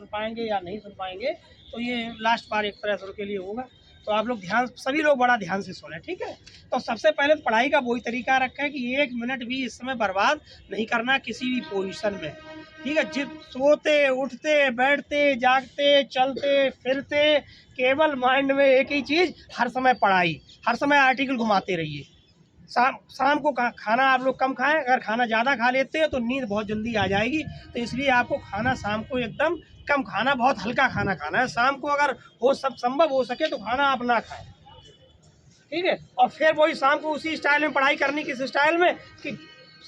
सुन पाएंगे या नहीं सुन पाएंगे, तो ये लास्ट बार एक तरह से के लिए होगा। तो आप लोग ध्यान, सभी लोग बड़ा ध्यान से सुने, ठीक है। तो सबसे पहले तो पढ़ाई का वही तरीका रखा है कि 1 मिनट भी इस समय बर्बाद नहीं करना किसी भी पोजीशन में, ठीक है। जिस सोते उठते बैठते जागते चलते फिरते केवल माइंड में एक ही चीज़, हर समय पढ़ाई, हर समय आर्टिकल घुमाते रहिए। शाम को खाना आप लोग कम खाएं, अगर खाना ज़्यादा खा लेते हैं तो नींद बहुत जल्दी आ जाएगी। तो इसलिए आपको खाना शाम को एकदम कम खाना, बहुत हल्का खाना खाना है। शाम को अगर हो सब संभव हो सके तो खाना आप ना खाएं, ठीक है। और फिर वही शाम को उसी स्टाइल में पढ़ाई करनी, किस स्टाइल में कि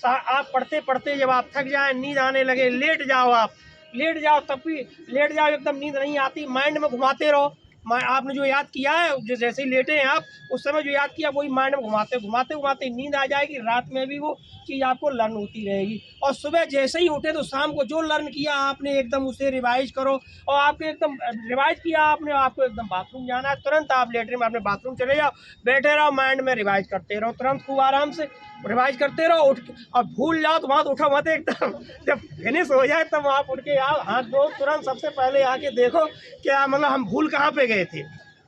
आप पढ़ते पढ़ते जब आप थक जाएं, नींद आने लगे, लेट जाओ, आप लेट जाओ, तब भी लेट जाओ, एकदम नींद नहीं आती, माइंड में घुमाते रहो। आपने जो याद किया है, जैसे ही लेटे हैं आप, उस समय जो याद किया वही माइंड में घुमाते घुमाते घुमाते नींद आ जाएगी। रात में भी वो चीज़ आपको लर्न होती रहेगी, और सुबह जैसे ही उठे तो शाम को जो लर्न किया आपने एकदम उसे रिवाइज करो। और आपके एकदम रिवाइज किया आपने, आपको एकदम बाथरूम जाना है, तुरंत आप लेटरिन में अपने बाथरूम चले जाओ, बैठे रहो, माइंड में रिवाइज करते रहो, तुरंत खूब आराम से रिवाइज करते रहो। उठ और भूल जाओ तो वहाँ उठो मत एकदम, जब फिनिश हो जाए तब आप उठ के आओ, हाथ धो, तुरंत सबसे पहले आके देखो क्या मतलब हम भूल कहाँ पे गए थे,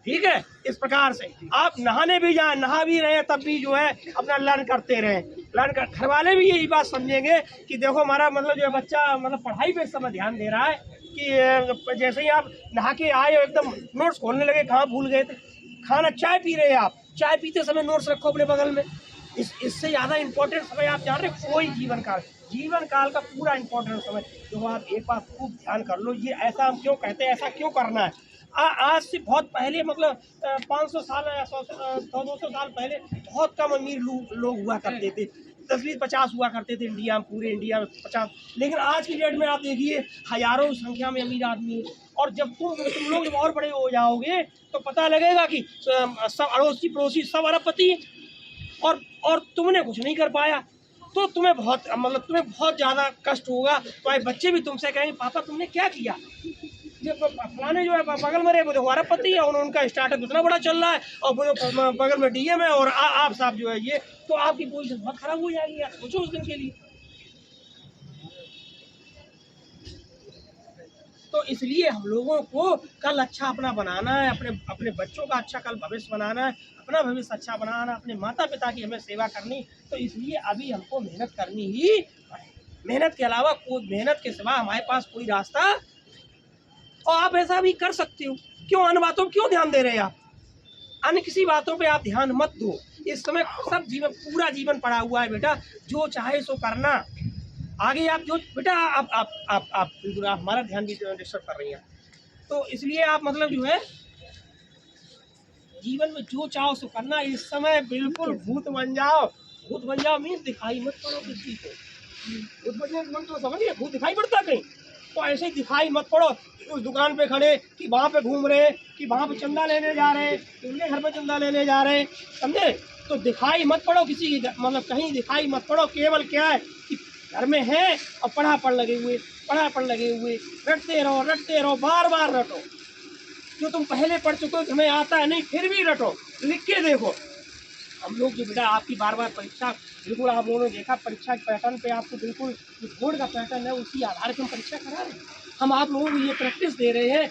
ठीक है। इस प्रकार से आप नहाने भी जाएं, नहा भी रहे तब भी जो है अपना लर्न करते रहें, लर्न कर। घर वाले भी यही बात समझेंगे कि देखो हमारा मतलब जो है बच्चा मतलब पढ़ाई पे इस समय ध्यान दे रहा है, कि जैसे ही आप नहा के आए एकदम नोट्स खोलने लगे, कहाँ भूल गए थे। खाना चाय पी रहे हैं आप, चाय पीते समय नोट्स रखो अपने बगल में। इससे ज़्यादा इम्पोर्टेंट समय आप जान रहे कोई जीवन काल का पूरा इम्पोर्टेंट समय जो आप एक बार खूब ध्यान कर लो। ये ऐसा हम क्यों कहते हैं, ऐसा क्यों करना है। आज से बहुत पहले मतलब 500 साल या 100-200 साल पहले बहुत कम अमीर लोग हुआ करते थे, 10-20-50 हुआ करते थे इंडिया में, पूरे इंडिया में 50। लेकिन आज की डेट में आप देखिए हजारों संख्या में अमीर आदमी है। और जब तुम लोग जब और बड़े हो जाओगे तो पता लगेगा कि सब अड़ोसी पड़ोसी सब अरबपति, और तुमने कुछ नहीं कर पाया, तो तुम्हें बहुत ज़्यादा कष्ट होगा। तुम्हारे बच्चे भी तुमसे कहेंगे पापा तुमने क्या किया। जब फलाने जो है बगल में रहे वो देखो अरबपति है, उनका स्टार्टअप इतना बड़ा चल रहा है, और वो बगल में डीएम है, और आप साहब जो है ये, तो आपकी पोजीशन बहुत खराब हो जाएगी यार, सोचो उस दिन के लिए। तो इसलिए हम लोगों को कल अच्छा अपना बनाना है, अपने बच्चों का अच्छा कल भविष्य बनाना है, अपना भविष्य अच्छा बनाना, अपने माता पिता की हमें सेवा करनी। तो इसलिए अभी हमको मेहनत करनी ही पड़ेगी। मेहनत के अलावा मेहनत के सिवा हमारे पास कोई रास्ता। और आप ऐसा भी कर सकते हो, क्यों अन्य बातों पर क्यों ध्यान दे रहे हैं आप, अन्य किसी बातों पे आप ध्यान मत दो। इस समय सब जीवन, पूरा जीवन पड़ा हुआ है बेटा, जो चाहे सो करना। आगे आप जो बेटा आप बिल्कुल आप हमारा ध्यान भी डिस्टर्ब कर रही हैं। तो इसलिए आप मतलब जो है जीवन में जो चाहो सो करना। इस समय बिल्कुल भूत बन जाओ। भूत बन जाओ मीन्स दिखाई मत पड़ो किसी को। भूत बनने का मतलब तो समझिए, भूत दिखाई पड़ता कहीं, तो ऐसे ही दिखाई मत पड़ो। उस दुकान पे खड़े कि वहाँ पे घूम रहे, कि वहाँ पे चंदा लेने जा रहे, उनके घर पे चंदा लेने जा रहे, समझे। तो दिखाई मत पड़ो किसी की, मतलब कहीं दिखाई मत पड़ो। केवल क्या है कि घर में है और पढ़ा पढ़ लगे हुए रटते रहो, बार बार रटो। जो तुम पहले पढ़ चुके हो, तुम्हें आता है नहीं फिर भी रटो, लिख के देखो। हम लोग जो बेटा आपकी बार बार परीक्षा, बिल्कुल आप लोगों ने देखा परीक्षा के पैटर्न पे, आपको बिल्कुल जो बोर्ड का पैटर्न है उसी आधार पर हम परीक्षा करा रहे हैं। हम आप लोगों को ये प्रैक्टिस दे रहे हैं।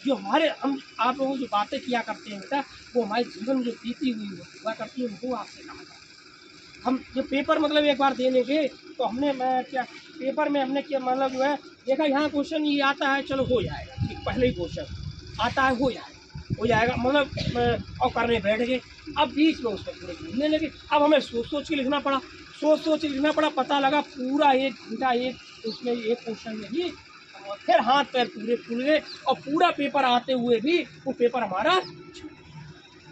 जो हम आप लोगों जो बातें किया करते हैं बेटा, वो हमारे जीवन में जो बीती हुई हुआ करती है, वो आपसे कहा जाता है। हम जो पेपर मतलब एक बार दे लेंगे तो मैं क्या पेपर में हमने क्या मतलब जो है देखा, यहाँ क्वेश्चन ये आता है, चलो हो जाएगा, ठीक, पहले ही क्वेश्चन आता है, हो जाएगा मतलब, और करने बैठ गए। अब बीच में उसको पूरे भूलने लगे। अब हमें सोच के लिखना पड़ा, पता लगा पूरा 1 घंटा उसमें एक क्वेश्चन में ही, और फिर हाथ पैर पूरे फूल गए, और पूरा पेपर आते हुए भी वो पेपर हमारा।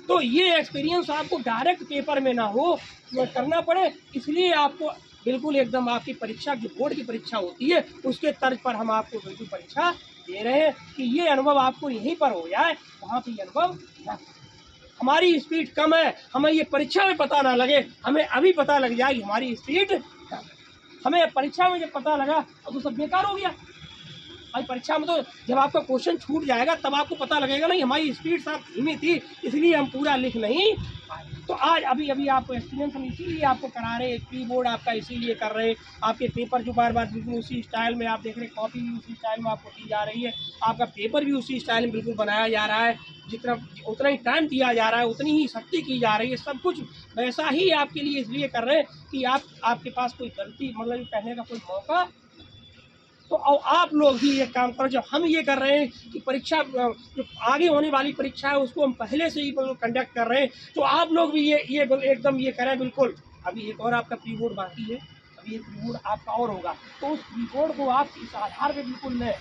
तो ये एक्सपीरियंस आपको डायरेक्ट पेपर में ना हो, करना पड़े। इसलिए आपको बिल्कुल एकदम आपकी परीक्षा, जो बोर्ड की परीक्षा होती है उसके तर्ज पर हम आपको बिल्कुल परीक्षा दे रहे हैं कि ये अनुभव आपको यहीं पर हो जाए, वहाँ पर ये अनुभव ना। हमारी स्पीड कम है, हमें ये परीक्षा में पता ना लगे, हमें अभी पता लग जाएगी हमारी स्पीड कम है। हमें परीक्षा में जब पता लगा तो सब बेकार हो गया। भाई परीक्षा में तो जब आपका क्वेश्चन छूट जाएगा तब आपको पता लगेगा नहीं हमारी स्पीड साफ धीमी थी इसलिए हम पूरा लिख नहीं पाए। तो आज अभी आपको एक्सपीरियंस हम इसीलिए आपको करा रहे हैं, की बोर्ड आपका इसीलिए कर रहे हैं, आपके पेपर जो बार बार बिल्कुल उसी स्टाइल में आप देख रहे हैं, कॉपी भी उसी स्टाइल में आपको दी जा रही है, आपका पेपर भी उसी स्टाइल में बिल्कुल बनाया जा रहा है, जितना उतना ही टाइम दिया जा रहा है उतनी ही सख्ती की जा रही है, सब कुछ वैसा ही आपके लिए इसलिए कर रहे हैं कि आपके पास कोई गलती मतलब कहने का कोई मौका। तो आप लोग भी ये काम करो, जब हम ये कर रहे हैं कि परीक्षा जो आगे होने वाली परीक्षा है उसको हम पहले से ही कंडक्ट कर रहे हैं, तो आप लोग भी ये एकदम ये करें बिल्कुल। अभी एक और आपका प्री बोर्ड बाकी है, अभी एक प्री बोर्ड आपका और होगा, तो उस प्री बोर्ड को आप इस आधार पर बिल्कुल लें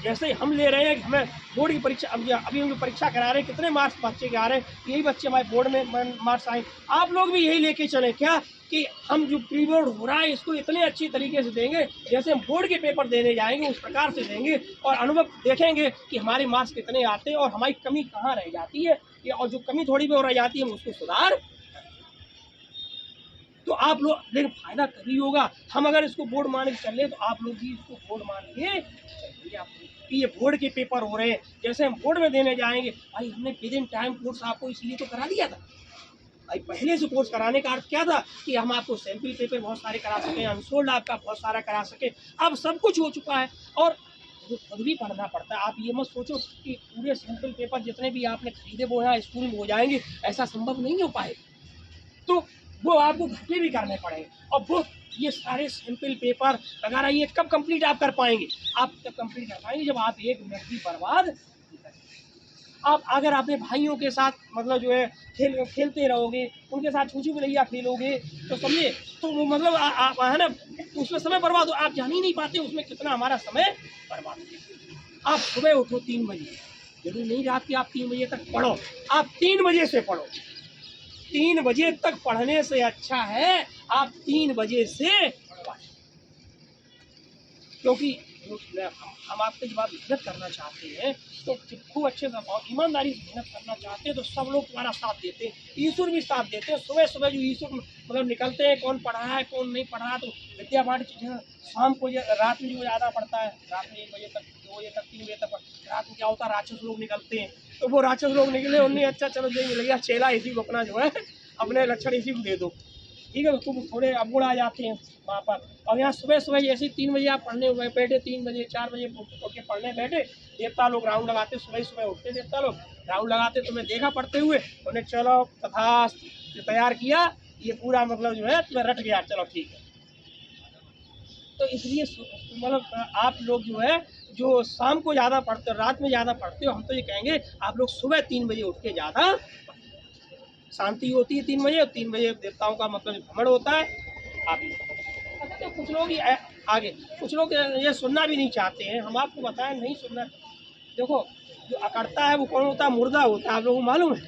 जैसे हम ले रहे हैं कि हमें बोर्ड की परीक्षा अभी हम परीक्षा करा रहे हैं, कितने मार्क्स बच्चे के आ रहे हैं, यही बच्चे हमारे बोर्ड में मार्क्स आए, आप लोग भी यही लेके चलें क्या कि हम जो प्री बोर्ड हो रहा है इसको इतने अच्छी तरीके से देंगे जैसे हम बोर्ड के पेपर देने जाएंगे उस प्रकार से देंगे, और अनुभव देखेंगे कि हमारे मार्क्स कितने आते हैं और हमारी कमी कहाँ रह जाती है, और जो कमी थोड़ी बहुत रह जाती है हम उसको सुधार। तो आप लोग लेकिन फायदा तभी होगा हम अगर इसको बोर्ड मान के चल रहे तो आप लोग भी इसको बोर्ड मान के चलिए। आप ये बोर्ड के पेपर हो रहे हैं जैसे हम बोर्ड में देने जाएंगे, भाई हमने विदिन टाइम कोर्स आपको इसलिए तो करा दिया था, भाई पहले से कोर्स कराने का अर्थ क्या था कि हम आपको सैंपल पेपर बहुत सारे करा सकें, अनसोल्ड आपका बहुत सारा करा सके, अब सब कुछ हो चुका है और खुद भी पढ़ना पड़ता है। आप ये मत सोचो कि पूरे सैंपल पेपर जितने भी आपने खरीदे वो यहाँ स्कूल में हो जाएंगे, ऐसा संभव नहीं हो पाए, तो वो आपको घर पे भी करने पड़ेंगे, और वो ये सारे सैंपल पेपर वगैरह ये कब कंप्लीट आप कर पाएंगे, आप तब कंप्लीट कर पाएंगे जब आप एक मिनट भी बर्बाद। आप अगर अपने भाइयों के साथ मतलब जो है खेलते रहोगे, उनके साथ छूछी बुलैया खेलोगे तो समझे, तो वो मतलब आप है ना उसमें समय बर्बाद हो, आप जान ही नहीं पाते उसमें कितना हमारा समय बर्बाद हो। आप सुबह उठो 3 बजे, जरूरी नहीं रात के आप 3 बजे तक पढ़ो, आप 3 बजे से पढ़ो, 3 बजे तक पढ़ने से अच्छा है आप 3 बजे से, क्योंकि हम आपसे जब आप मेहनत करना चाहते हैं तो खूब अच्छे से और ईमानदारी से मेहनत करना चाहते हैं तो सब लोग तुम्हारा साथ देते हैं, ईश्वर भी साथ देते हैं। सुबह सुबह जो ईश्वर मतलब निकलते हैं कौन पढ़ा है कौन नहीं पढ़ा है, तो विद्या पाठ शाम को रात में जो ज़्यादा पढ़ता है, रात में 1 बजे तक 2 बजे तक 3 बजे तक रात में क्या होता है राक्षस लोग निकलते हैं, तो वो राक्षस लोग निकले उन्हें अच्छा चलो दे मिलेगा चेला इसी को अपना जो है अपने लक्षण इसी को दे दो, ठीक है, उसको थोड़े अवगुण आ जाते हैं वहाँ पर। और यहाँ सुबह सुबह जैसे 3 बजे आप पढ़ने बैठे, 3 बजे 4 बजे उठ के पढ़ने बैठे, देवता लोग राउंड लगाते, सुबह सुबह उठते देवता लोग राउंड लगाते, तुम्हें देखा पढ़ते हुए, उन्हें चलो तथास्तु तैयार किया, ये पूरा मतलब जो है तुम्हें रट गया, चलो ठीक है। तो इसलिए मतलब आप लोग जो है जो शाम को ज़्यादा पढ़ते हो रात में ज़्यादा पढ़ते हो, हम तो ये कहेंगे आप लोग सुबह 3 बजे उठ के ज़्यादा शांति होती है 3 बजे, और 3 बजे देवताओं का मतलब भ्रमण होता है। आप अच्छा तो कुछ लोग आगे कुछ लोग ये सुनना भी नहीं चाहते हैं, हम आपको बताएं नहीं सुनना। देखो जो अकड़ता है वो कौन होता है, मुर्दा होता है, आप लोगों को मालूम है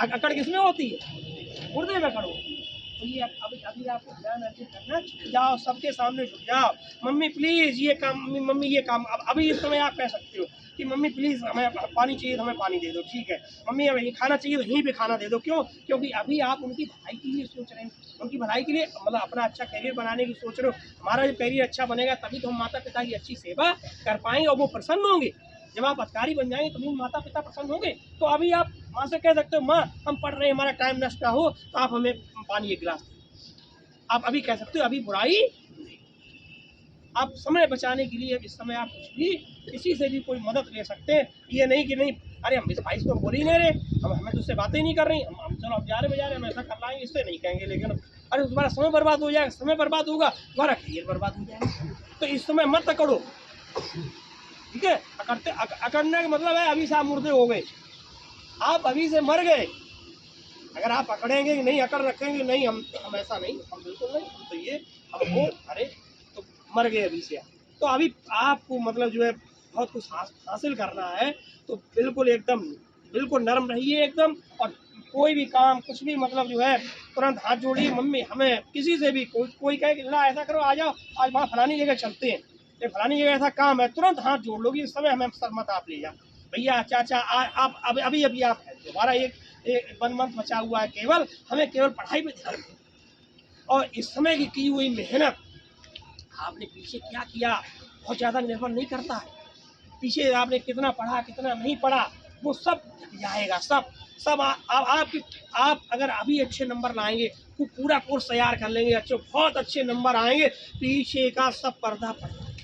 अकड़ किसमें होती है, मुर्दे में अकड़ होती है। तो ये अभी आपको ध्यान अर्जित करना, जाओ सबके सामने झुक जाओ, मम्मी प्लीज़ ये काम, मम्मी ये काम, अभी इस समय आप कह सकते हो कि मम्मी प्लीज़ हमें पानी चाहिए तो हमें पानी दे दो, ठीक है मम्मी हमें खाना चाहिए तो यहीं पे खाना दे दो, क्यों, क्योंकि अभी आप उनकी भलाई के लिए सोच रहे हैं, उनकी भलाई के लिए मतलब अपना अच्छा करियर बनाने की सोच रहे हो। हमारा जब करियर अच्छा बनेगा तभी तो हम माता पिता की अच्छी सेवा कर पाएंगे और वो प्रसन्न होंगे, जब आप अधिकारी बन जाएंगे तभी माता पिता प्रसन्न होंगे। तो अभी आप माँ से कह सकते हो माँ हम पढ़ रहे हैं हमारा टाइम नष्ट ना हो तो आप हमें पानी एक गिलास, आप अभी कह सकते हो, अभी बुराई आप समय बचाने के लिए इस समय आप कुछ भी किसी से भी कोई मदद ले सकते हैं, ये नहीं कि नहीं अरे हम इस भाई से बोल ही नहीं रहे, हम हमें तो उससे बातें नहीं कर रही, हम चलो अब जा रहे हम ऐसा कर लाएंगे, इससे नहीं कहेंगे, लेकिन अरे तुम्हारा समय बर्बाद हो जाएगा, समय बर्बाद होगा तुम्हारा करियर बर्बाद हो जाएगा, तो इस समय मत अकड़ो, ठीक है। अकड़ने का मतलब है अभी से आप मुर्दे हो गए, आप अभी से मर गए, अगर आप अकड़ेंगे नहीं अकड़ रखेंगे नहीं हम ऐसा नहीं, हम बिल्कुल नहीं, हम तो ये हमको अरे तो मर गए अभी से। तो अभी आपको मतलब जो है बहुत कुछ हासिल करना है, तो बिल्कुल एकदम बिल्कुल नरम रहिए एकदम, और कोई भी काम कुछ भी मतलब जो है तुरंत हाथ जोड़िए, मम्मी हमें किसी से भी कोई कहे कि ना ऐसा करो आ जाओ आज वहाँ फलानी जगह चलते हैं, ये फलानी जगह ऐसा काम है, तुरंत हाथ जोड़ लोगी, इस समय हमें सरमत आप ले जाओ भैया चाचा आप अभी आप हमारा एक 1 मंथ बचा हुआ है, केवल हमें केवल पढ़ाई पे ध्यान दें, और इस समय की हुई मेहनत आपने पीछे क्या किया बहुत ज़्यादा निर्भर नहीं करता है। पीछे आपने कितना पढ़ा कितना नहीं पढ़ा वो सब जाएगा, सब सब आप अगर अभी अच्छे नंबर लाएंगे तो पूरा कोर्स तैयार कर लेंगे, अच्छे बहुत अच्छे नंबर आएंगे, पीछे का सब पर्दा पड़ता है।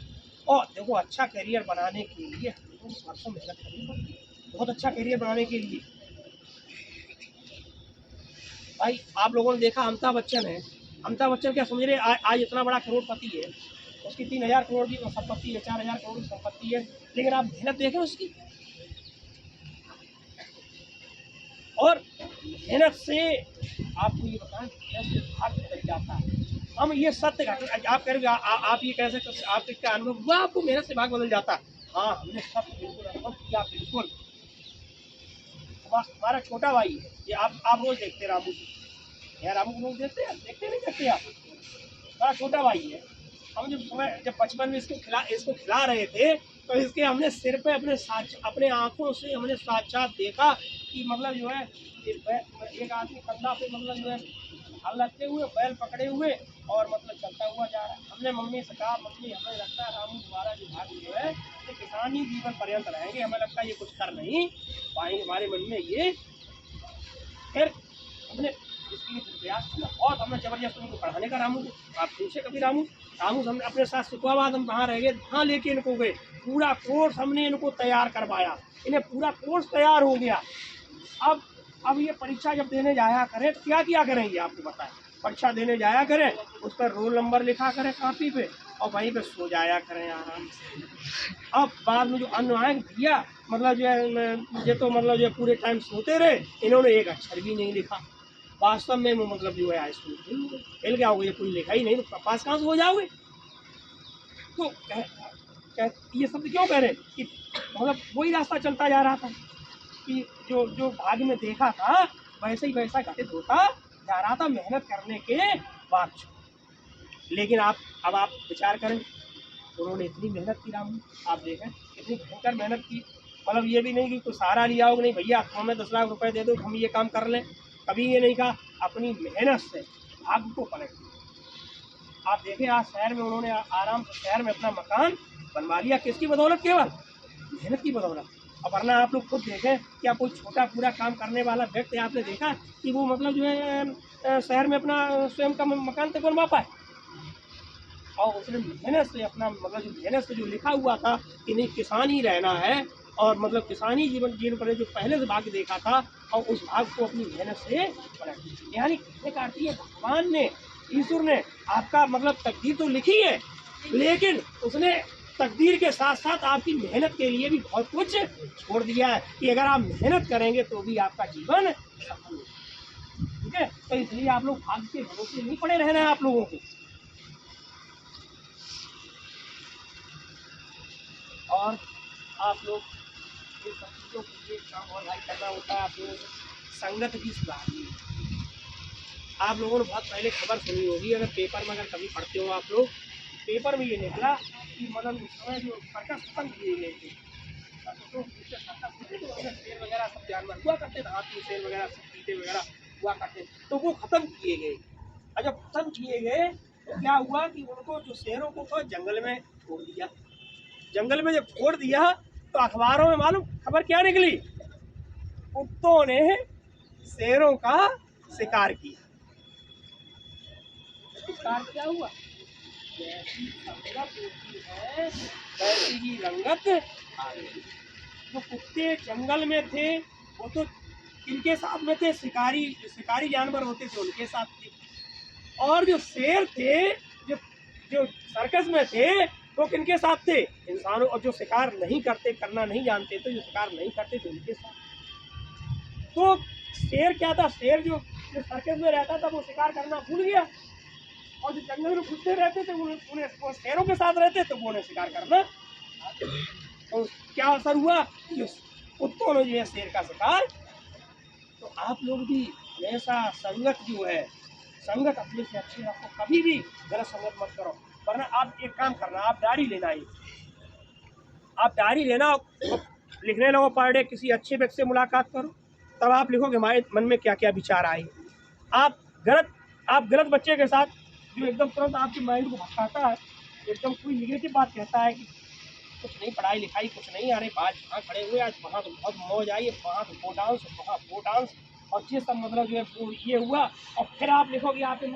और देखो अच्छा करियर बनाने के लिए हमको वर्षों मेहनत करनी पड़ती है, बहुत अच्छा करियर बनाने के लिए। भाई आप लोगों ने देखा अमिताभ बच्चन है, अमिताभ बच्चन क्या समझ रहे आज इतना बड़ा करोड़पति है, उसकी 3,000 करोड़ की संपत्ति है, 4,000 करोड़ की संपत्ति है, लेकिन आप मेहनत देखें उसकी। और मेहनत से आपको ये बताएं मेहनत से भाग्य बदल जाता है। हम ये सत्य आप कह रहे आप ये कह सकते आपके क्या अनुभव हुआ आपको मेहनत से भाग्य बदल जाता है? हाँ हमने सत्य बिल्कुल अनुभव किया, बिल्कुल। हमारा छोटा भाई है ये, आप रोज देखते रामू जी, यार रामू को रोज देखते हैं, देखते नहीं देखते आप? हमारा छोटा भाई है। हम जब बचपन में इसको खिला रहे थे तो इसके हमने सिर पे अपने आंखों से हमने साक्षात देखा कि मतलब जो है एक आदमी कंधा पे मतलब जो है हल रखते हुए बैल पकड़े हुए और मतलब चलता हुआ जा रहा है। हमने मम्मी से कहा मम्मी हमें लगता है रामू तुम्हारा जो भाग्य जो है ये किसान ही जीवन पर्यंत रहेंगे, हमें लगता है ये कुछ कर नहीं पाएंगे, हमारे मन में ये। फिर हमने इसके लिए प्रयास किया और हमने जबरदस्त उनको पढ़ाने का रामू को। आप पूछे कभी रामू हमने अपने साथ शुक्रवार हम कहाँ रह गए, वहाँ लेके इनको गए, पूरा कोर्स हमने इनको तैयार करवाया, इन्हें पूरा कोर्स तैयार हो गया। अब ये परीक्षा जब देने जाया करें तो क्या करेंगे आपको बताएं? परीक्षा देने जाया करें, उस पर रोल नंबर लिखा करें कापी पे और वहीं पे सो जाया करें आराम से। अब बाद में जो अन्न आए भैया मतलब जो है ये तो मतलब जो पूरे टाइम सोते रहे, इन्होंने एक अक्षर भी नहीं लिखा। वास्तव में मतलब जो है हाईस्कूल फेल क्या हो गया, कोई लिखा ही नहीं तो पास कहाँ से हो जाओगे? तो ये शब्द क्यों कह रहे कि मतलब वही रास्ता चलता जा रहा था कि जो भाग्य में देखा था वैसे ही वैसा घटित होता जा रहा था मेहनत करने के बाद। लेकिन अब आप विचार करें, उन्होंने इतनी मेहनत की रामू, आप देखें इतनी भयंकर मेहनत की, मतलब ये भी नहीं कि कोई सहारा लिया हो कि नहीं भैया हमें 10 लाख रुपए दे दो हम ये काम कर लें, कभी ये नहीं कहा, अपनी मेहनत से भाग्य को पलट दिया। आप देखें आज शहर में उन्होंने आराम से शहर में अपना मकान बनवा लिया, किसकी बदौलत? केवल मेहनत की बदौलत। अब वरना आप लोग खुद देखें क्या कोई छोटा पूरा काम करने वाला व्यक्ति आपने देखा कि वो मतलब जो है शहर में अपना स्वयं का मकान तक बनवा पाए? और उसने मेहनत से अपना मतलब जो मेहनत से जो लिखा हुआ था कि नहीं किसान ही रहना है और मतलब किसानी जीवन पर जो पहले से भाग्य देखा था और उस भाग को अपनी मेहनत से पलट दिया। यानी एक आती है भगवान ने, ईश्वर ने आपका मतलब तकदीर तो लिखी है, लेकिन उसने तकदीर के साथ साथ आपकी मेहनत के लिए भी बहुत कुछ छोड़ दिया है कि अगर आप मेहनत करेंगे तो भी आपका जीवन सफल होगा। ठीक है, तो इसलिए आप लोग भाग्य के भरोसे नहीं पड़े रहना है आप लोगों को। और आप लोग इन सब चीज़ों के लिए काम और भाई करना होता है, आप लोगों को संगत भी सुधारनी है। आप लोगों ने बहुत पहले खबर सुनी होगी, अगर पेपर में अगर कभी पढ़ते हो आप लोग, पेपर में ये निकला कि मतलब उस समय जो सर्कस खत्म किए गए थे, तो शेर वगैरह सब जानवर हुआ करते थे, हाथी शेर वगैरह सब चीते वगैरह हुआ करते, तो वो खत्म किए गए। और जब खत्म किए गए तो क्या हुआ कि उनको जो शेरों को तो जंगल में छोड़ दिया। जंगल में जब छोड़ दिया तो अखबारों में मालूम खबर क्या निकली? कुत्तों ने शेरों का शिकार किया। शिकार क्या हुआ? जैसी संगत होती है वैसी ही रंगत आएगी। जो कुत्ते जंगल में थे वो तो किनके साथ में थे? शिकारी जानवर होते थे उनके साथ थे। और जो शेर थे जो जो सर्कस में थे वो किनके साथ थे? इंसानों। और जो शिकार नहीं करते, करना नहीं जानते थे, जो शिकार नहीं करते थे उनके साथ। तो शेर क्या था? शेर जो सर्कस में रहता था वो शिकार करना भूल गया और जो जंगल में घुसते रहते थे उन्हें वो शेरों के साथ रहते तो वो उन्हें शिकार करना। तो क्या असर हुआ? जो कुत्तों ने जो है शेर का शिकार। तो आप लोग भी हमेशा संगत जो है, संगत अपने से अच्छी रखो, कभी भी गलत संगत मत करो। वरना आप एक काम करना, आप डायरी लेना ही, आप डायरी लेना, लिखने लगो पर डे, किसी अच्छे व्यक्ति से मुलाकात करो, तब आप लिखोगे हमारे मन में क्या क्या विचार आए। आप गलत बच्चे के साथ जो एकदम तुरंत आपके माइंड को भटकाता है, एकदम कोई निगेटिव बात कहता है कि कुछ नहीं, पढ़ाई लिखाई कुछ नहीं, अरे आज वहाँ खड़े हुए, आज वहाँ तो बहुत मौज आई, वहाँ तो वो डांस, वहाँ वो डांस, और ये सब मतलब जो है वो ये हुआ। और फिर आप लिखोगे, आपके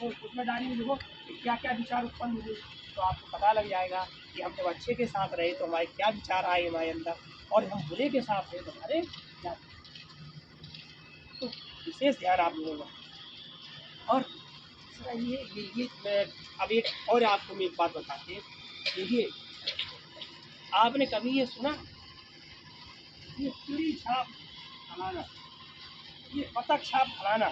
उसमें डायरी में लिखो कि क्या क्या विचार उत्पन्न हुए, तो आपको पता लग जाएगा कि हम जब अच्छे के साथ रहे तो हमारे क्या विचार आए हमारे अंदर, और हम बुरे के साथ रहे तो हमारे क्या। तो विशेष ध्यान आप लोगों का। और दूसरा ये मैं अब एक और आपको मैं एक बात बताते, देखिए आपने कभी ये सुना, ये चिड़ी छाप फलाना, ये बतख छाप फलाना,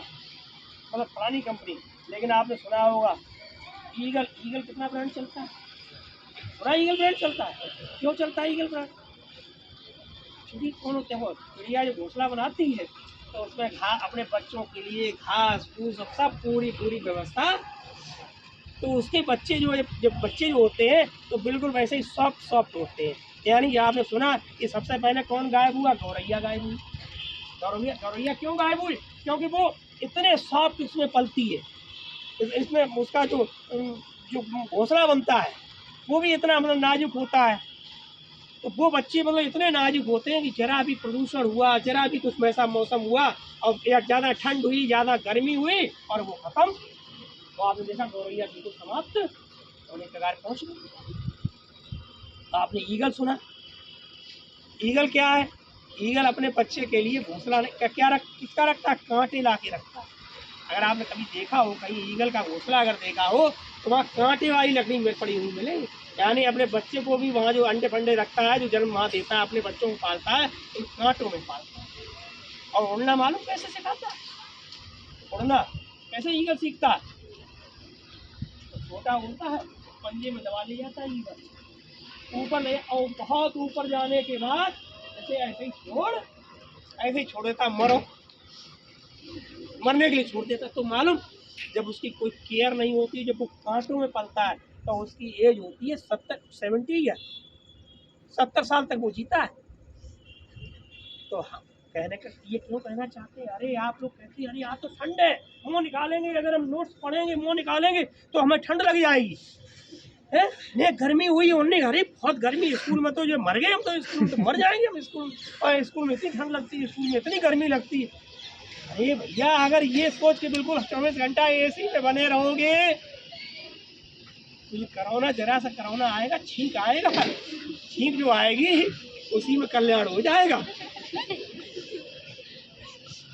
मतलब फलानी कंपनी, लेकिन आपने सुना होगा ईगल, ईगल कितना ब्रांड चलता है, पूरा ईगल ब्रांड चलता है। क्यों चलता है ईगल ब्रांड? चिड़ी कौन होते हैं? चिड़िया जो घोंसला बनाती है तो उसमें अपने बच्चों के लिए घास फूस सब पूरी पूरी व्यवस्था, तो उसके बच्चे जो है, जब बच्चे जो होते हैं तो बिल्कुल वैसे ही सॉफ्ट सॉफ्ट होते हैं। यानी कि आपने सुना कि सबसे पहले कौन गायब हुआ? गौरैया गायब हुई। गौरैया, गौरैया क्यों गायब हुई? क्योंकि वो इतने सॉफ्ट उसमें पलती है, इसमें उसका जो जो घोंसला बनता है वो भी इतना मतलब नाजुक होता है, तो वो बच्चे मतलब इतने नाजुक होते हैं कि जरा भी प्रदूषण हुआ, जरा भी कुछ वैसा मौसम हुआ, और या ज़्यादा ठंड हुई, ज़्यादा गर्मी हुई, और वो खत्म। तो आपने देखा गौरैया बिल्कुल समाप्त होने के कगार पहुँच गई। आपने ईगल सुना, ईगल क्या है? ईगल अपने बच्चे के लिए घोंसला किसका रखता है? कांटे ला के रखता है। अगर आपने कभी देखा हो कहीं ईगल का घोंसला अगर देखा हो तो वहाँ कांटे वाली लकड़ी में पड़ी हुई मिलेगी। यानी अपने बच्चे को भी वहाँ जो अंडे फंडे रखता है, जो जन्म वहाँ देता है, अपने बच्चों को पालता है, इन कांटों में पालता है। और उड़ना मालूम कैसे सिखाता है? उड़ना कैसे ईगल सीखता है? तो छोटा उड़ता है, पंजे में दबा ले जाता है ईगल, ऊपर ले, और बहुत ऊपर जाने के बाद ऐसे ही छोड़ देता, मरो, मरने के लिए छोड़ देता। तो मालूम जब उसकी कोई केयर नहीं होती, जब वो कांटों में पलता है तो उसकी एज होती है 70 या 70 साल तक वो जीता है। तो हम कहने का ये क्यों कहना चाहते हैं, अरे आप लोग कहते हैं अरे आप तो ठंड है, मुँह निकालेंगे, अगर हम नोट्स पढ़ेंगे मुँह निकालेंगे तो हमें ठंड लग जाएगी है, नहीं गर्मी हुई, उन्हें अरे बहुत गर्मी, स्कूल में तो जो मर गए हम, तो स्कूल में तो मर जाएंगे हम, स्कूल और स्कूल में इतनी ठंड लगती है, स्कूल में इतनी गर्मी लगती है। अरे भैया अगर ये सोच के बिल्कुल 24 घंटा एसी में बने रहोगे तो ये कोरोना, जरा सा कोरोना आएगा, छींक आएगा, छींक जो आएगी उसी में कल्याण हो जाएगा।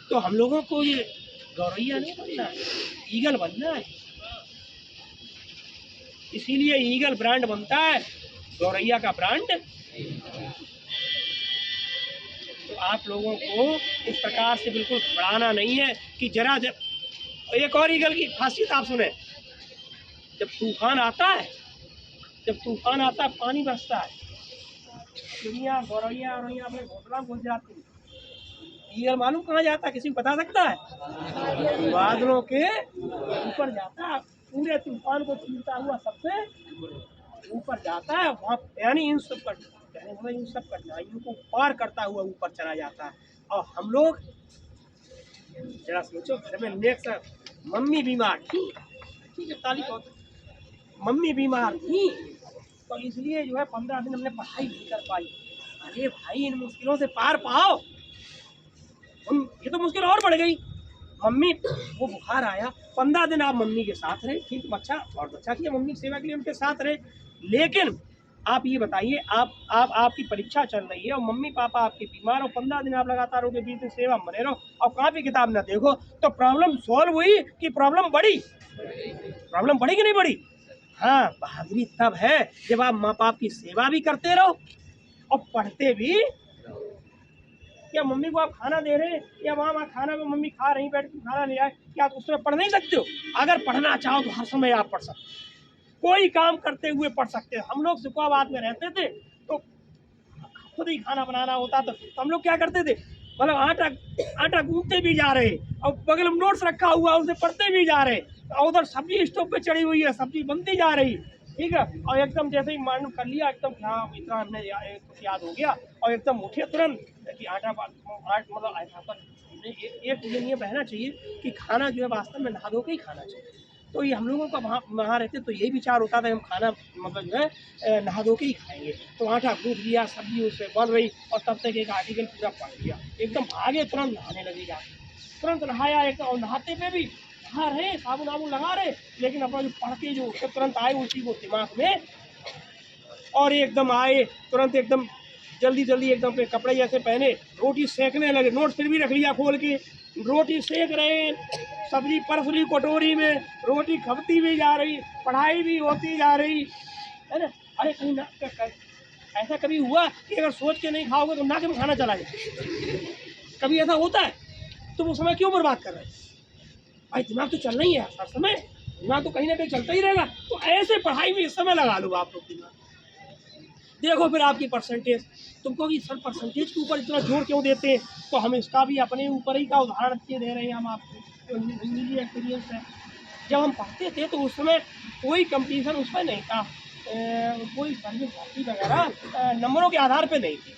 तो हम लोगों को ये गौरैया नहीं बनना है, ईगल बनना है। इसीलिए ईगल ब्रांड बनता है, गौरैया का ब्रांड। तो आप लोगों को इस प्रकार से बिल्कुल घबराना नहीं है कि जरा जब एक और ईगल की खासियत आप सुने, जब तूफान आता है, पानी बरसता है, चिड़िया गौरैया अपने घोंसला में घुस जाती है, ईगल मालूम कहाँ जाता है? किसी को बता सकता है? बादलों के ऊपर जाता है, पूरे तूफान को छीनता हुआ सबसे ऊपर जाता है वहाँ, यानी इन सब कठिनाइयों को पार करता हुआ ऊपर चला जाता है। और हम लोग जरा सोचो, घर में नेक्स्ट मम्मी बीमार थी, ठीक है, ताली को मम्मी बीमार थी, तो इसलिए जो है 15 दिन हमने पढ़ाई नहीं कर पाई। अरे भाई इन मुश्किलों से पार पाओ, ये तो मुश्किल और बढ़ गई। मम्मी वो बुखार आया, 15 दिन आप मम्मी के साथ रहे, ठीक, अच्छा और अच्छा किया, मम्मी की सेवा के लिए उनके साथ रहे। लेकिन आप ये बताइए, आपकी परीक्षा चल रही है और मम्मी पापा आपके बीमार हो, 15 दिन आप लगातार उनके 20 दिन सेवा में बने रहो और कॉपी किताब ना देखो, तो प्रॉब्लम सॉल्व हुई कि प्रॉब्लम बढ़ी? प्रॉब्लम बढ़ी कि नहीं बढ़ी? हाँ, बहादुरी तब है जब आप माँ बाप की सेवा भी करते रहो और पढ़ते भी। क्या मम्मी को आप खाना दे रहे हैं या वहाँ खाना में मम्मी खा रही बैठ के खाना ले आए, क्या आप उसमें पढ़ नहीं सकते हो? अगर पढ़ना चाहो तो हर समय आप पढ़ सकते हो, कोई काम करते हुए पढ़ सकते हो। हम लोग सुखाबाद में रहते थे तो खुद ही खाना बनाना होता, तो हम लोग क्या करते थे, मतलब आटा गूंथते भी जा रहे और बगल में नोट्स रखा हुआ उसे पढ़ते भी जा रहे, और उधर सब्जी स्टोव पे चढ़ी हुई है, सब्जी बनती जा रही, ठीक है, और एकदम जैसे ही मालूम कर लिया एकदम हाँ इतना हमने कुछ याद हो गया और एकदम उठे तुरंत कि मतलब आटा पर एक ये बहना चाहिए कि खाना जो है वास्तव में नहा धो के ही खाना चाहिए। तो ये हम लोगों का वहाँ रहते तो यही विचार होता था हम खाना मतलब जो है नहा धो के ही खाएंगे। तो आटा गूँथ लिया, सब्जी उससे बन रही और तब तक एक आर्टिकल पूरा पढ़ लिया, एकदम भागे तुरंत नहाने लगे जाके, तुरंत नहाया एकदम। और नहाते पे भी नहा रहे, साबुन वाबुन लगा रहे, लेकिन अपना जो पढ़ के जो तुरंत आए उसी को दिमाग में, और एकदम आए तुरंत एकदम जल्दी जल्दी एकदम अपने कपड़े जैसे पहने, रोटी सेकने लगे, नोट फिर भी रख लिया खोल के, रोटी सेक रहे, सब्जी परस ली कटोरी में, रोटी खपती भी जा रही, पढ़ाई भी होती जा रही है ना। अरे कहीं ना ऐसा कभी हुआ कि अगर सोच के नहीं खाओगे तो नाक में खाना चला जाए? कभी ऐसा होता है? तो वो समय क्यों बर्बाद कर रहे हैं भाई? दिमाग तो चलना ही है हर समय, दिमाग तो कहीं ना कहीं चलता ही रहेगा। तो ऐसे पढ़ाई में इस समय लगा लो आप लोग दिमाग, देखो फिर आपकी परसेंटेज। तुमको कि सर परसेंटेज के ऊपर इतना जोर क्यों देते हैं? तो हम इसका भी अपने ऊपर ही का उदाहरण दे रहे हैं हम आपको, तो निजी एक्सपीरियंस है। जब हम पढ़ते थे तो उस समय कोई कंपटीशन उसमें नहीं था, कोई सर्विस भर्ती वगैरह नंबरों के आधार पे नहीं थी।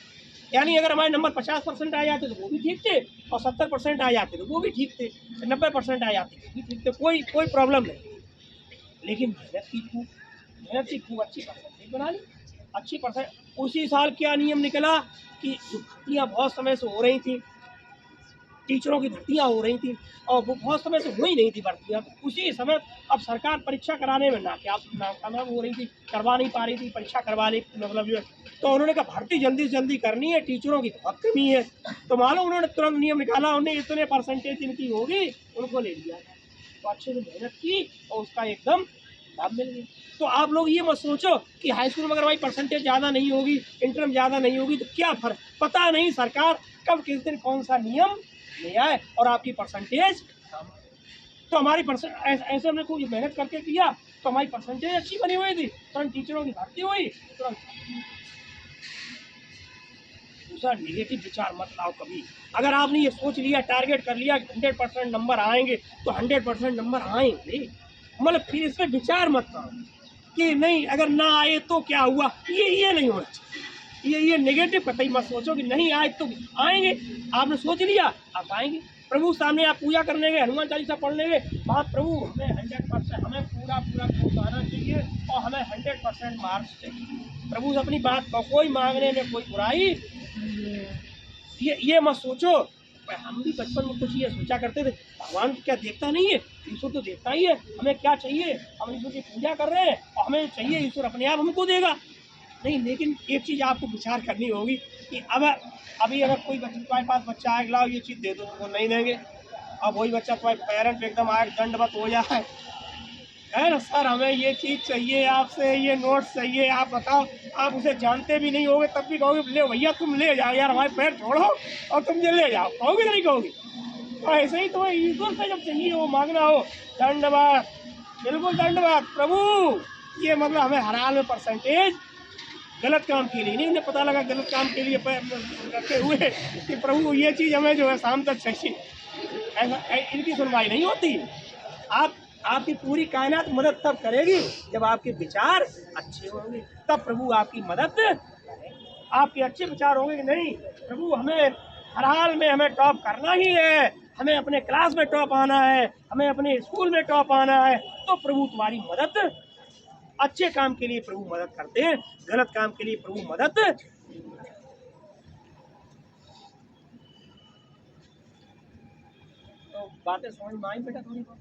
यानी अगर हमारे नंबर 50% आ जाते तो वो भी ठीक थे, और 70% आ जाते तो वो भी ठीक थे, 90% आ जाते तो भी ठीक थे, कोई प्रॉब्लम नहीं। लेकिन मेहनत की खूब अच्छी परसेंटेज बना ली, अच्छी परसेंट। उसी साल क्या नियम निकला कि जो भर्तियाँ बहुत समय से हो रही थी, टीचरों की भर्तियाँ हो रही थी और वो बहुत समय से हो ही नहीं थी भर्तियाँ, उसी समय अब सरकार परीक्षा कराने में नाकामयाब हो रही थी, करवा नहीं पा रही थी, परीक्षा करवा ली मतलब जो है। तो उन्होंने कहा भर्ती जल्दी से जल्दी करनी है, टीचरों की बहुत कमी है। तो मालूम उन्होंने तुरंत नियम निकाला, उन्हें इतने परसेंटेज इनकी होगी उनको ले लिया। तो अच्छे से मेहनत की और उसका एकदम लाभ मिल गया। तो आप लोग ये मत सोचो कि हाई स्कूल में अगर भाई परसेंटेज ज़्यादा नहीं होगी, इंटर में ज़्यादा नहीं होगी तो क्या फर्क, पता नहीं सरकार कब किस दिन कौन सा नियम ले आए और आपकी परसेंटेज। तो हमारी ऐसे हमने खूब मेहनत करके किया तो हमारी परसेंटेज अच्छी बनी हुई थी, तुरंत टीचरों की भर्ती हुई तुरंत। दूसरा निगेटिव विचार मत लाओ कभी। अगर आपने ये सोच लिया, टारगेट कर लिया 100% नंबर आएंगे तो 100% नंबर आएंगे, मतलब फिर इसमें विचार मत करो कि नहीं अगर ना आए तो क्या हुआ, ये नहीं होना चाहिए। ये नेगेटिव कतई मत सोचो कि नहीं आए तो आएंगे। आपने सोच लिया आप आएंगे। प्रभु सामने आप पूजा करने गए, हनुमान चालीसा पढ़ने गए, बात प्रभु हमें 100% हमें पूरा आना चाहिए और हमें 100% मार्क्स चाहिए। प्रभु से अपनी बात को कोई मांगने में कोई बुराई, ये मत सोचो। हम भी बचपन में कुछ ये सोचा करते थे, भगवान क्या देखता नहीं है? ईश्वर तो देखता ही है, हमें क्या चाहिए, हम ईश्वर की पूजा कर रहे हैं और हमें चाहिए ईश्वर अपने आप हमको देगा। नहीं, लेकिन एक चीज़ आपको विचार करनी होगी कि अब अभी अगर कोई तुम्हारे पास बच्चा आए लाओ ये चीज़ दे दो, तो नहीं देंगे। अब वही बच्चा तुम्हारे पेरेंट एकदम आए दंडवत हो जाए, है ना, सर हमें ये चीज़ चाहिए आपसे, ये नोट्स चाहिए, आप बताओ। आप उसे जानते भी नहीं होगे तब भी कहोगे ले भैया तुम ले जाओ यार, हमारे पैर छोड़ो और तुम ये ले जाओ, कहोगे नहीं कहोगे? तो ऐसे ही तुम्हें ईश्वर से जब चाहिए वो मांगना हो, दंडवत, बिल्कुल दंडवत प्रभु। ये मतलब हमें हर हाल में परसेंटेज गलत काम के लिए नहीं, उन्हें पता लगा गलत काम के लिए रखे हुए कि प्रभु ये चीज़ हमें जो है शाम तक चाहिए, ऐसा इनकी सुनवाई नहीं होती। आपकी पूरी कायनात मदद तब करेगी जब आपके विचार अच्छे होंगे, तब प्रभु आपकी मदद करेंगे। आपके अच्छे विचार होंगे कि नहीं प्रभु हमें हर हाल में हमें टॉप करना ही है, हमें अपने क्लास में टॉप आना है, हमें अपने स्कूल में टॉप आना है, तो प्रभु तुम्हारी मदद, अच्छे काम के लिए प्रभु मदद करते हैं, गलत काम के लिए प्रभु मदद। तो बातें समझ में आई बेटा थोड़ी बहुत?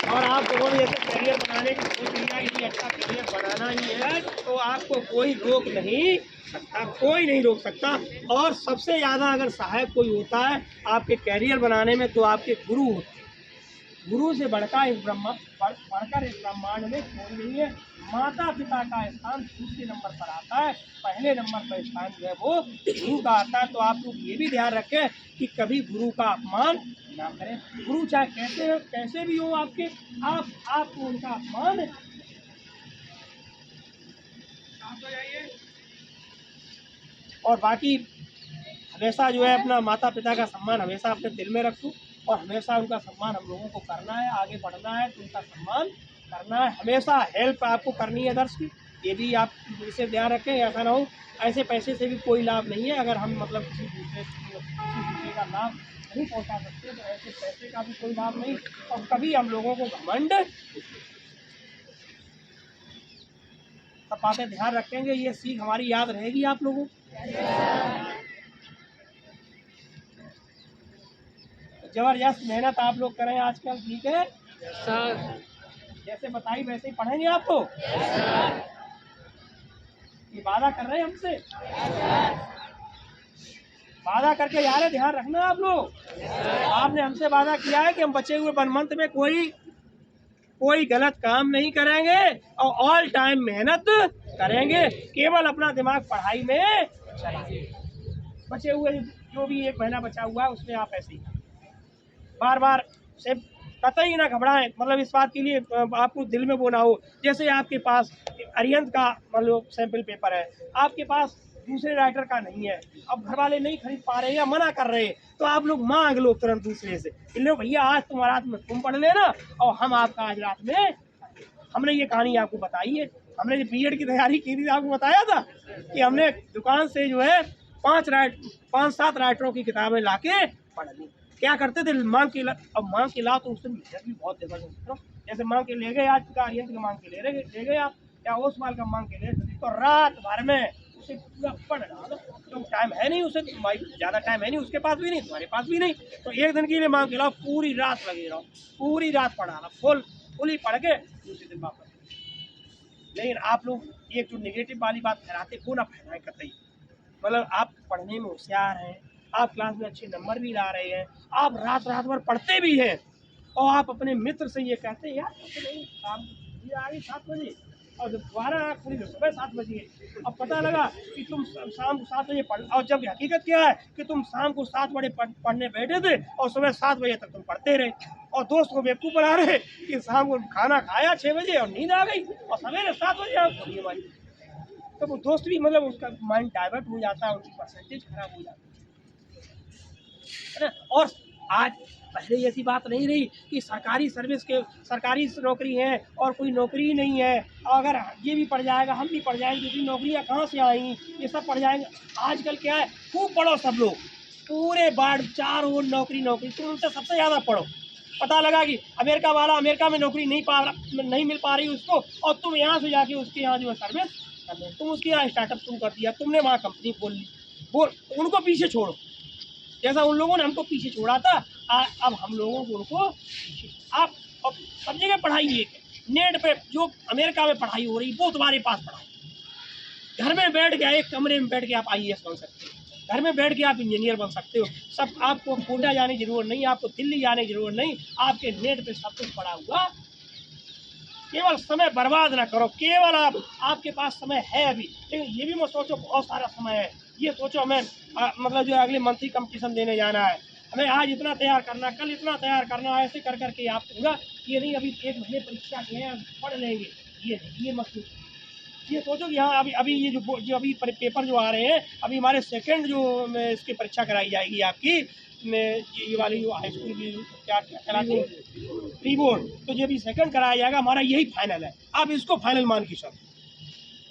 और आप लोगों ने जैसे करियर बनाने की सोच लिया कि अच्छा करियर बनाना ही है तो आपको कोई रोक नहीं सकता, कोई नहीं रोक सकता। और सबसे ज़्यादा अगर सहायक कोई होता है आपके करियर बनाने में तो आपके गुरु होते हैं। गुरु से बढ़कर इस ब्रह्मांड में कोई नहीं है। माता पिता का स्थान दूसरे नंबर पर आता है, पहले नंबर पर स्थान जो है वो गुरु का आता है। तो आप लोग ये भी ध्यान रखें कि कभी गुरु का अपमान ना करें। गुरु चाहे कैसे भी हो आपके, आप उनका अपमान और बाकी हमेशा जो है अपना माता पिता का सम्मान हमेशा अपने दिल में रखूं और हमेशा उनका सम्मान हम लोगों को करना है। आगे बढ़ना है तो उनका सम्मान करना है, हमेशा हेल्प आपको करनी है अदर्स की। ये भी आप इसे ध्यान रखें, ऐसा ना हो ऐसे पैसे से भी कोई लाभ नहीं है। अगर हम मतलब किसी दूसरे का लाभ नहीं पहुंचा सकते तो ऐसे पैसे का भी कोई लाभ नहीं। और कभी हम लोगों को घमंड, सब बातें ध्यान रखेंगे, ये सीख हमारी याद रहेगी आप लोगों को। जबरदस्त मेहनत आप लोग करें आजकल, ठीक है सर? जैसे बताई वैसे ही पढ़ेंगे आप तो? ये वादा कर रहे हैं हमसे? वादा करके जा रहे, ध्यान रखना आप लोग। आपने हमसे वादा किया है कि हम बचे हुए 1 मंथ में कोई गलत काम नहीं करेंगे और ऑल टाइम मेहनत करेंगे, केवल अपना दिमाग पढ़ाई में चलाएंगे। बचे हुए जो भी 1 महीना बचा हुआ है उसमें आप ऐसे ही बार बार से कतई ना घबराएं। मतलब इस बात के लिए आपको दिल में वो ना हो, जैसे आपके पास अरिहंत का मतलब सैंपल पेपर है, आपके पास दूसरे राइटर का नहीं है, अब घर वाले नहीं खरीद पा रहे या मना कर रहे हैं, तो आप लोग मांग लो तुरंत दूसरे से, लो भैया आज तुम रात में तुम पढ़ लेना और हम आपका आज रात में। हमने ये कहानी आपको बताई है, हमने जो बीएड की तैयारी की थी आपको बताया था कि हमने दुकान से जो है 5-7 राइटरों की किताबें लाके पढ़ ली। क्या करते थे, मांग के अब मांग के ला तो उससे मेहनत भी बहुत जबरदस्त। जैसे मांग के ले गए, आज का आर्यन का मांग के ले गए आप, या ओसवाल का मांग के ले, तो रात भर में उसे पूरा पढ़ डालो। तो टाइम है नहीं उसे, ज़्यादा टाइम है नहीं उसके पास भी नहीं, तुम्हारे पास भी नहीं, तो एक दिन के लिए मांग के लाओ, पूरी रात लगे रहो, पूरी रात पढ़ा लो, फुल पढ़ के दूसरे दिन वापस। लेकिन आप लोग ये जो नेगेटिव वाली बात फैलाते वो ना फैलाएं कतई। मतलब आप पढ़ने में होशियार हैं, आप क्लास में अच्छे नंबर भी ला रहे हैं, आप रात भर पढ़ते भी हैं, और आप अपने मित्र से ये कहते हैं यार नहीं शाम आ गई 7 बजे और जब दोबारा आँख खुली तो सुबह 7 बजे, अब पता लगा कि तुम शाम को 7 बजे पढ़, और जब हकीकत क्या है कि तुम शाम को 7 बजे पढ़ने बैठे थे और सुबह 7 बजे तक तुम पढ़ते रहे, और दोस्त को बेवकूफ़ बना रहे कि शाम को खाना खाया 6 बजे और नींद आ गई और सवेरे 7 बजे आप खोलिए भाई। तो वो दोस्त भी मतलब उसका माइंड डाइवर्ट हो जाता है, उनकी परसेंटेज खराब हो जाती है ना। और आज पहले ऐसी बात नहीं रही कि सरकारी सर्विस के सरकारी नौकरी है और कोई नौकरी ही नहीं है, अगर ये भी पढ़ जाएगा हम भी पढ़ जाएंगे, दूसरी नौकरियाँ कहाँ से आएंगी, ये सब पढ़ जाएंगे। आजकल क्या है, खूब पढ़ो सब लोग, पूरे बाढ़ चारों ओर नौकरी, तुम उनसे सबसे ज़्यादा पढ़ो। पता लगा कि अमेरिका वाला अमेरिका में नौकरी नहीं मिल पा रही उसको, और तुम यहाँ से जाके उसके यहाँ जो है सर्विस कर लो, तुम उसके यहाँ स्टार्टअप शुरू कर दिया, तुमने वहाँ कंपनी खोल ली, उनको पीछे छोड़ो, जैसा उन लोगों ने हमको पीछे छोड़ा था। अब हम लोगों को उनको आप सब जगह पढ़ाई एक है, नेट पे जो अमेरिका में पढ़ाई हो रही वो तुम्हारे पास पढ़ाई, घर में बैठ के एक कमरे में बैठ के आप IAS बन सकते हो, घर में बैठ के आप इंजीनियर बन सकते हो, सब आपको कोटा जाने की जरूरत नहीं, आपको दिल्ली जाने की जरूरत नहीं, आपके नेट पे सब कुछ पड़ा हुआ। केवल समय बर्बाद ना करो, केवल आपके पास समय है अभी, लेकिन ये भी मत सोचो बहुत सारा समय है, ये सोचो हमें मतलब जो अगले मंथली कंपटीशन देने जाना है, हमें आज इतना तैयार करना, कल इतना तैयार करना, ऐसे कर करके आप पूरा, ये नहीं अभी 1 महीने परीक्षा के हैं पढ़ लेंगे, ये मत सोचो। ये सोचो कि हाँ अभी ये जो अभी पेपर जो आ रहे हैं, अभी हमारे सेकंड जो इसकी परीक्षा कराई जाएगी आपकी, ये वाली जो हाई स्कूल की क्या कराती है प्री बोर्ड, तो ये भी सेकंड कराया जाएगा, हमारा यही फाइनल है, आप इसको फाइनल मान के चलो।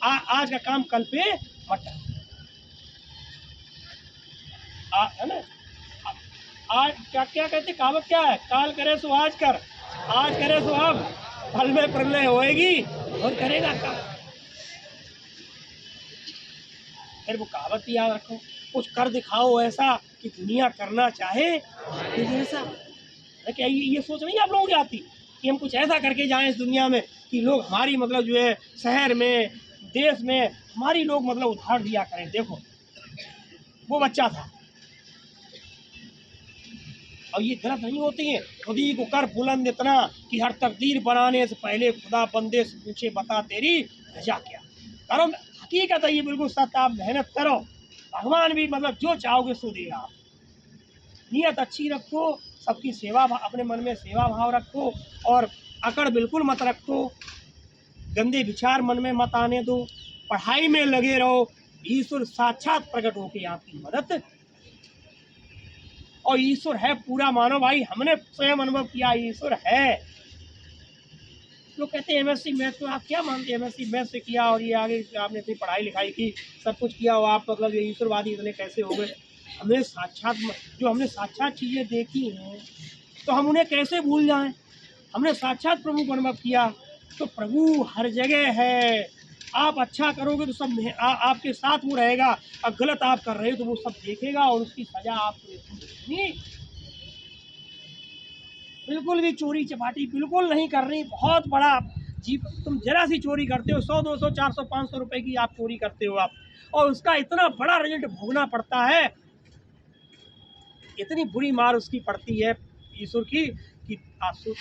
आज का काम कल पे मत है ना। आज क्या कहते कहावत क्या है, काल करे सो आज कर, आज करे सो अब, फल में प्रलय होएगी और करेगा काम। फिर वो कहावत भी याद रखो, कुछ कर दिखाओ ऐसा कि दुनिया करना चाहे ऐसा। क्या ये सोच नहीं आप लोगों की आती कि हम कुछ ऐसा करके जाएं इस दुनिया में कि लोग हमारी मतलब जो है शहर में देश में हमारी लोग मतलब उधार दिया करें। देखो वो बच्चा था, और ये गलत नहीं होती है, खुद ही को कर बुलंद इतना कि हर तकदीर बनाने से पहले खुदा बंदे से पूछे बता तेरी वजह क्या। करो, हकीकत है ये बिल्कुल सच, आप मेहनत करो, भगवान भी मतलब जो चाहोगे सो देगा। आप नीयत अच्छी रखो, सबकी सेवा, अपने मन में सेवा भाव रखो, और अकड़ बिल्कुल मत रखो, गंदे विचार मन में मत आने दो, पढ़ाई में लगे रहो, ईश्वर साक्षात प्रकट होकर आपकी मदद, और ईश्वर है पूरा मानो भाई, हमने स्वयं अनुभव किया ईश्वर है। लोग कहते हैं एमएससी मैथ को आप क्या मानते हैं, एमएससी मैथ से किया और ये आगे आपने इतनी पढ़ाई लिखाई की, सब कुछ किया और आप मतलब ये ईश्वरवादी इतने कैसे हो गए। हमने साक्षात जो हमने साक्षात चीज़ें देखी हैं तो हम उन्हें कैसे भूल जाएं। हमने साक्षात प्रभु को अनुभव किया, तो प्रभु हर जगह है। आप अच्छा करोगे तो सब आपके साथ वो रहेगा, और गलत आप कर रहे हो तो वो सब देखेगा और उसकी सजा आपको देनी। बिल्कुल भी चोरी चपाटी बिल्कुल नहीं करनी। बहुत बड़ा जी, तुम जरा सी चोरी करते हो, 100 200 400 500 रुपए की आप चोरी करते हो आप, और उसका इतना बड़ा रिजल्ट भोगना पड़ता है, इतनी बुरी मार उसकी पड़ती है ईश्वर की कि आंसू।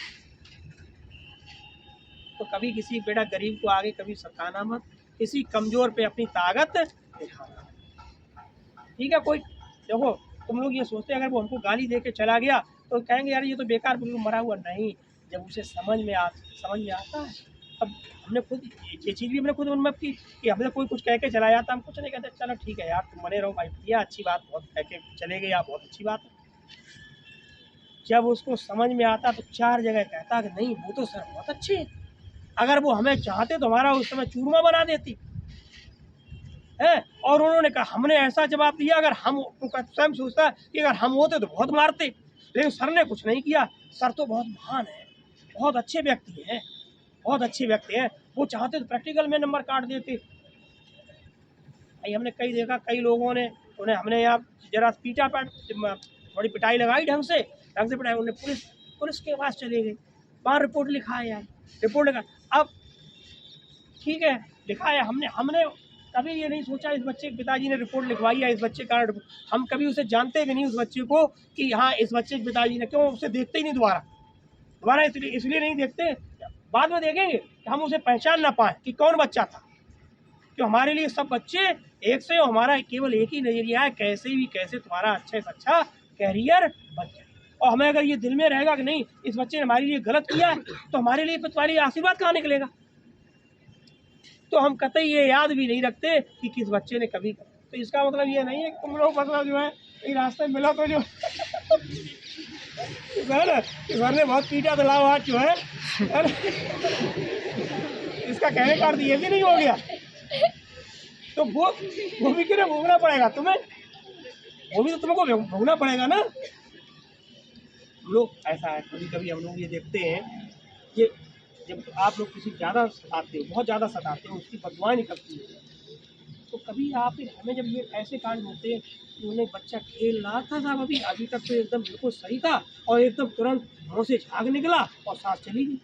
तो कभी किसी बेटा गरीब को आगे कभी सताना मत, किसी कमजोर पे अपनी ताकत दिखाना। ठीक है, कोई देखो तुम लोग ये सोचते हैं अगर वो हमको गाली दे के चला गया तो कहेंगे यार ये तो बेकार बिल्कुल मरा हुआ। नहीं, जब उसे समझ में आता है तब हमने खुद ये चीज़ भी हमने खुद अनुभव की कि हमने कोई कुछ कह के चला जाता, हम कुछ नहीं कहते, चलो ठीक है यार तुम बने रहो भाई, भैया अच्छी बात, बहुत कह के चले गए आप, बहुत अच्छी बात है। जब उसको समझ में आता तो 4 जगह कहता कि नहीं वो तो सर बहुत अच्छे हैं, अगर वो हमें चाहते तो हमारा उस समय चूरमा बना देती है। और उन्होंने कहा हमने ऐसा जवाब दिया, अगर हम स्वयं सोचता कि अगर हम होते तो बहुत मारते, लेकिन सर ने कुछ नहीं किया। सर तो बहुत महान है, बहुत अच्छे व्यक्ति हैं, बहुत अच्छे व्यक्ति हैं, वो चाहते तो प्रैक्टिकल में नंबर काट देते। भाई हमने कई देखा, कई लोगों ने उन्हें हमने यहाँ जरा पीटा, थोड़ी पिटाई लगाई ढंग से पिटाई, उन्हें पुलिस के पास चले गए, वहाँ रिपोर्ट लिखा है यार, रिपोर्ट लिखा। अब ठीक है लिखा है, हमने कभी ये नहीं सोचा इस बच्चे के पिताजी ने रिपोर्ट लिखवाई है, इस बच्चे का हम कभी उसे जानते भी नहीं उस बच्चे को कि हाँ इस बच्चे के पिताजी ने, क्यों उसे देखते ही नहीं दोबारा इसलिए नहीं देखते, बाद में देखेंगे कि हम उसे पहचान ना पाए कि कौन बच्चा था। क्यों हमारे लिए सब बच्चे एक से, हमारा केवल एक ही नजरिया है, कैसे तुम्हारा अच्छे से अच्छा कैरियर बन जाए। और हमें अगर ये दिल में रहेगा कि नहीं इस बच्चे ने हमारे लिए गलत किया है तो हमारे लिए तुम्हारी आशीर्वाद कहाँ निकलेगा। तो हम कतई ये याद भी नहीं रखते कि किस बच्चे ने कभी। तो इसका मतलब ये नहीं है कि तुम लोग मतलब जो है एक रास्ते मिला तो जो सर ने बहुत पीटा तो लाओ आज जो है इसका कहने का अर्थ ये भी नहीं हो गया। तो वो भी क्यों भोगना पड़ेगा तुम्हें, वो भी तो तुमको भोगना पड़ेगा ना। हम लोग ऐसा है कभी कभी हम लोग ये देखते हैं, ये जब आप लोग किसी ज़्यादा सताते हो, बहुत ज़्यादा सताते हो, उसकी बददुआएं निकलती है, तो कभी आप हमें जब ये ऐसे कांड होते हैं कि उन्हें बच्चा खेल रहा था साहब, अभी तक तो एकदम बिल्कुल सही था और एकदम तुरंत मुँह से झाग निकला और सांस चली गई।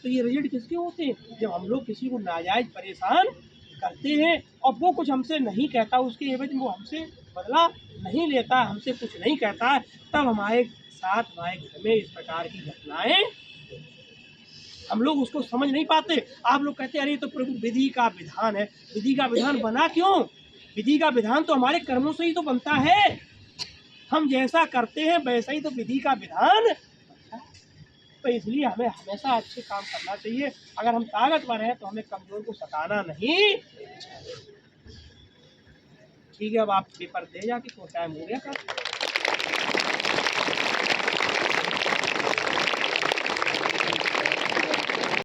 तो ये रिजल्ट किसके होते हैं, जब हम लोग किसी को नाजायज परेशान करते हैं और वो कुछ हमसे नहीं कहता, उसके एवज में वो हमसे बदला नहीं लेता, हमसे कुछ नहीं कहता है, तब हमारे साथ हमारे घर में इस प्रकार की घटनाएं हम लोग उसको समझ नहीं पाते। आप लोग कहते हैं अरे तो प्रभु विधि का विधान है, विधि का विधान बना क्यों, विधि का विधान तो हमारे कर्मों से ही तो बनता है, हम जैसा करते हैं वैसा ही तो विधि का विधान बनता है। तो इसलिए हमें हमेशा अच्छे काम करना चाहिए। अगर हम ताकतवर हैं तो हमें कमजोर को सताना नहीं। ठीक है, अब आप पेपर दे जाके, तो टाइम हो गया का।